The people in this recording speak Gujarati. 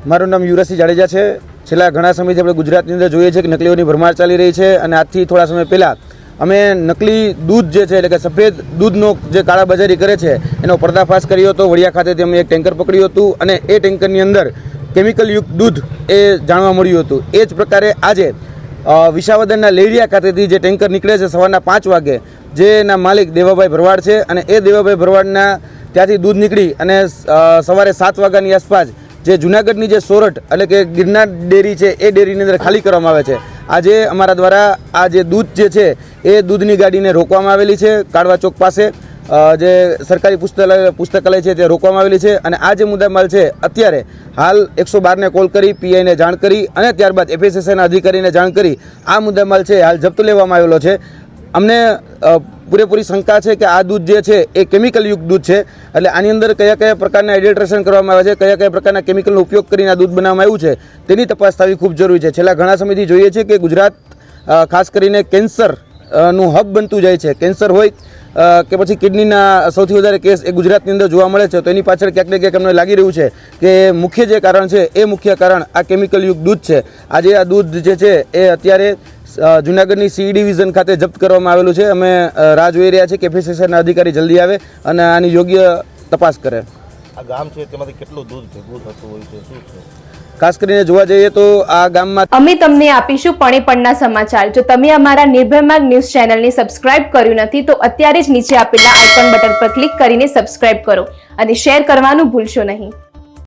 મારું નામ યુવરાજસિંહ જાડેજા છે। છેલ્લા ઘણા સમયથી આપણે ગુજરાતની અંદર જોઈએ છે કે નકલીઓની ભરમાર ચાલી રહી છે અને આજથી થોડા સમય પહેલાં અમે નકલી દૂધ જે છે એટલે કે સફેદ દૂધનો જે કાળાબજારી કરે છે એનો પર્દાફાશ કર્યો હતો। વડિયા ખાતેથી અમે એક ટેન્કર પકડ્યું હતું અને એ ટેન્કરની અંદર કેમિકલયુક્ત દૂધ એ જાણવા મળ્યું હતું। એ જ પ્રકારે આજે વિસાવદરના લેરિયા ખાતેથી જે ટેન્કર નીકળે છે સવારના 5 વાગે, જેના માલિક દેવાભાઈ ભરવાડ છે અને એ દેવાભાઈ ભરવાડના ત્યાંથી દૂધ નીકળી અને સવારે 7 વાગ્યાની આસપાસ જે જૂનાગઢની જે સોરઠ એટલે કે ગિરનાર ડેરી છે એ ડેરીની અંદર ખાલી કરવામાં આવે છે। આજે અમારા દ્વારા આ જે દૂધ જે છે એ દૂધની ગાડીને રોકવામાં આવેલી છે। કાળવા ચોક પાસે જે સરકારી પુસ્તકાલય છે તે રોકવામાં આવેલી છે અને આ જે મુદ્દામાલ છે અત્યારે હાલ 112ને કોલ કરી પીઆઈને જાણ કરી અને ત્યારબાદ એફએસએસઆઈના અધિકારીને જાણ કરી આ મુદ્દામાલ છે હાલ જપ્ત લેવામાં આવેલો છે। અમને પૂરેપૂરી શંકા છે કે આ દૂધ જે છે એ કેમિકલયુક્ત દૂધ છે, એટલે આની અંદર કયા કયા પ્રકારના એડલ્ટ્રેશન કરવામાં આવે છે, કયા કયા પ્રકારના કેમિકલનો ઉપયોગ કરીને આ દૂધ બનાવવામાં આવ્યું છે તેની તપાસ થવી ખૂબ જરૂરી છે। છેલ્લા ઘણા સમયથી જોઈએ છે કે ગુજરાત ખાસ કરીને કેન્સરનું હબ બનતું જાય છે। કેન્સર હોય કે પછી કિડનીના સૌથી વધારે કેસ એ ગુજરાતની અંદર જોવા મળે છે, તો એની પાછળ ક્યાંક ને ક્યાંક અમને લાગી રહ્યું છે કે મુખ્ય જે કારણ છે એ મુખ્ય કારણ આ કેમિકલયુક્ત દૂધ છે। આજે આ દૂધ જે છે એ અત્યારે જૂનાગઢની સી ડિવિઝન ખાતે જપ્ત કરવામાં આવેલું છે। અમે રાહ જોઈ રહ્યા છીએ કે એફએસએસઆઈના અધિકારી જલ્દી આવે અને આની યોગ્ય તપાસ કરે। આ ગામ છે તેમાંથી કેટલું દૂધ ભેગું થતું હોય છે, શું છે? ખાસ કરીને જોવા જઈએ તો આ ગામમાં અમે તમને આપીશું પળે-પળના સમાચાર। જો તમે અમારા નિર્ભય માર્ગ ન્યૂઝ ચેનલને સબસ્ક્રાઇબ કર્યું નથી તો અત્યારે જ નીચે આપેલા આઇકોન બટન પર ક્લિક કરીને સબસ્ક્રાઇબ કરો અને શેર કરવાનું ભૂલશો નહીં।